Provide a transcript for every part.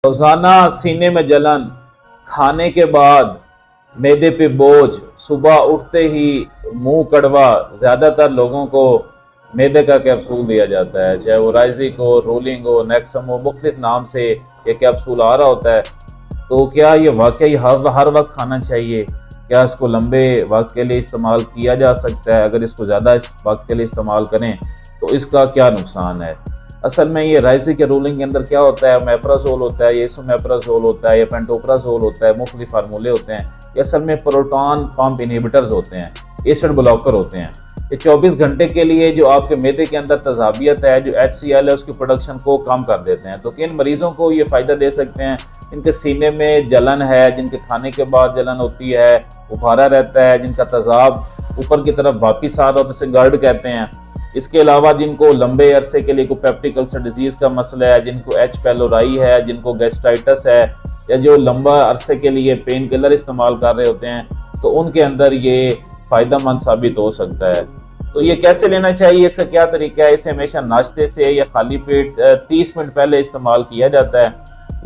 रोज़ाना सीने में जलन, खाने के बाद मैदे पे बोझ, सुबह उठते ही मुंह कड़वा। ज़्यादातर लोगों को मैदे का कैप्सूल दिया जाता है, चाहे वो राइजिक हो, रोलिंग हो, नेक्सम हो, मुख्तलिफ नाम से ये कैप्सूल आ रहा होता है। तो क्या ये वाकई हर वक्त खाना चाहिए? क्या इसको लंबे वक्त के लिए इस्तेमाल किया जा सकता है? अगर इसको ज़्यादा वक्त के लिए इस्तेमाल करें तो इसका क्या नुकसान है? असल में ये राइजिक या रोलिंग के अंदर क्या होता है, मेप्राजोल होता है, एसोमेप्राजोल होता है, या पेंटोप्राजोल होता है, मुख्तलिफ फार्मूले होते हैं। ये असल में प्रोटॉन पंप इनहिबिटर्स होते हैं, एसिड ब्लॉकर होते हैं। ये 24 घंटे के लिए जो आपके मैदे के अंदर तजाबियत है, जो HCl है, उसकी प्रोडक्शन को कम कर देते हैं। तो किन मरीज़ों को ये फ़ायदा दे सकते हैं? जिनके सीने में जलन है, जिनके खाने के बाद जलन होती है, उभारा रहता है, जिनका तेज़ाब ऊपर की तरफ वापिस आ रहा होता है, जिसे गर्ड कहते हैं। इसके अलावा जिनको लंबे अरसे के लिए कोई पेप्टिक अल्सर डिजीज़ का मसला है, जिनको H. pylori है, जिनको गैस्ट्राइटिस है, या जो लंबा अरसे के लिए पेन किलर इस्तेमाल कर रहे होते हैं, तो उनके अंदर ये फ़ायदेमंद साबित हो सकता है। तो ये कैसे लेना चाहिए, इसका क्या तरीका है? इसे हमेशा नाश्ते से या खाली पेट 30 मिनट पहले इस्तेमाल किया जाता है।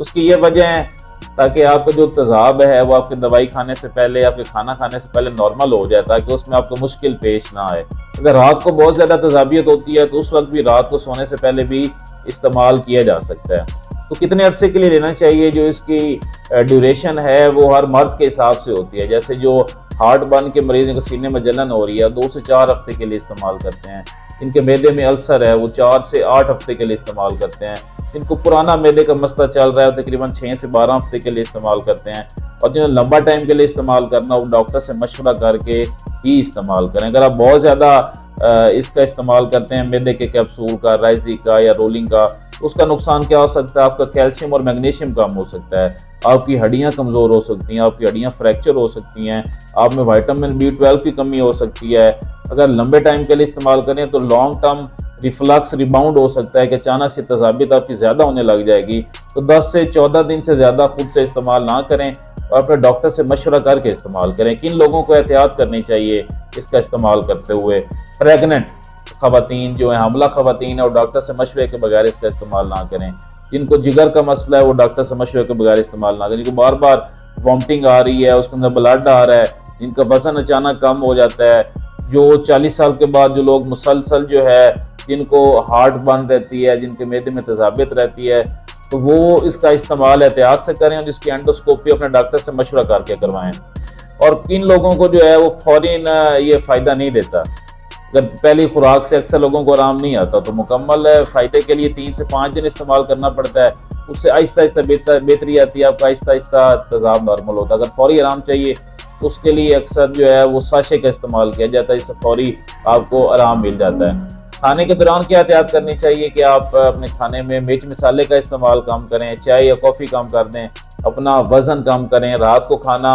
उसकी ये वजह है ताकि आपका जो तेज़ाब है वो आपके दवाई खाने से पहले, आपके खाना खाने से पहले नॉर्मल हो जाए, ताकि उसमें आपको मुश्किल पेश ना आए। अगर रात को बहुत ज़्यादा तेज़ाबियत होती है तो उस वक्त भी रात को सोने से पहले भी इस्तेमाल किया जा सकता है। तो कितने अरसे के लिए लेना चाहिए? जो इसकी ड्यूरेशन है वो हर मर्ज़ के हिसाब से होती है। जैसे जो हार्ट बर्न के मरीज़ को सीने में जलन हो रही है, 2 से 4 हफ्ते के लिए इस्तेमाल करते हैं। इनके मैदे में अल्सर है वो 4 से 8 हफ्ते के लिए इस्तेमाल करते हैं। इनको पुराना मैदे का मसला चल रहा है वो तकरीबन 6 से 12 हफ्ते के लिए इस्तेमाल करते हैं। और जिन्हें लंबा टाइम के लिए इस्तेमाल करना, वो डॉक्टर से मशवरा करके ही इस्तेमाल करें। अगर आप बहुत ज़्यादा इसका इस्तेमाल करते हैं, मैदे के कैप्सूल का, राइजिक का या रोलिंग का, उसका नुकसान क्या हो सकता है? आपका कैल्शियम और मैग्नीशियम कम हो सकता है, आपकी हड्डियां कमज़ोर हो सकती हैं, आपकी हड्डियां फ्रैक्चर हो सकती हैं, आप में विटामिन B12 की कमी हो सकती है। अगर लंबे टाइम के लिए इस्तेमाल करें तो लॉन्ग टर्म रिफ्लक्स रिबाउंड हो सकता है कि अचानक से तेज़ाबियत आपकी ज़्यादा होने लग जाएगी। तो 10 से 14 दिन से ज़्यादा खुद से इस्तेमाल ना करें और अपने डॉक्टर से मशवरा करके इस्तेमाल करें। किन लोगों को एहतियात करनी चाहिए इसका इस्तेमाल करते हुए? प्रेगनेंट ख़वातीन जो है, हमला ख़वातीन है, और डॉक्टर से मशवरे के बगैर इसका इस्तेमाल ना करें। जिनको जिगर का मसला है वो डॉक्टर से मशवरे के बगैर इस्तेमाल ना करें। जिनको बार बार वॉमिटिंग आ रही है, उसके अंदर ब्लड आ रहा है, जिनका वज़न अचानक कम हो जाता है, जो 40 साल के बाद जो लोग मुसलसल जो है, जिनको हार्ट बर्न रहती है, जिनके मैदे में तेज़ाबियत रहती है, तो वो इसका इस्तेमाल एहतियात से करें और जिसकी एंडोस्कोपी अपने डॉक्टर से मशवरा करके करवाएं। और किन लोगों को जो है वो फ़ौरन ये फ़ायदा नहीं देता? अगर पहली खुराक से अक्सर लोगों को आराम नहीं आता तो मुकम्मल फ़ायदे के लिए 3 से 5 दिन इस्तेमाल करना पड़ता है। उससे आहिस्ता आहिस्ता बेहतरी आती है, आपका आहिस्ता आहिस्ता तेज़ाब नॉर्मल होता है। अगर फौरी आराम चाहिए तो उसके लिए अक्सर जो है वो साशे का इस्तेमाल किया जाता है, जिससे फौरी आपको आराम मिल जाता है। खाने के दौरान क्या एहतियात करनी चाहिए कि आप अपने खाने में मिर्च मसाले का इस्तेमाल कम करें, चाय या कॉफ़ी कम कर दें, अपना वज़न कम करें, रात को खाना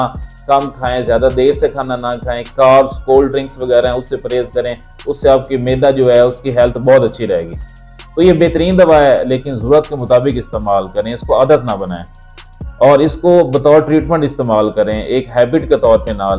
कम खाएं, ज़्यादा देर से खाना ना खाएं, कार्ब्स, कोल्ड ड्रिंक्स वगैरह हैं उससे परहेज़ करें। उससे आपकी मैदा जो है उसकी हेल्थ बहुत अच्छी रहेगी। तो ये बेहतरीन दवा है, लेकिन ज़रूरत के मुताबिक इस्तेमाल करें, इसको आदत ना बनाएं और इसको बतौर ट्रीटमेंट इस्तेमाल करें, एक हैबिट के तौर पे ना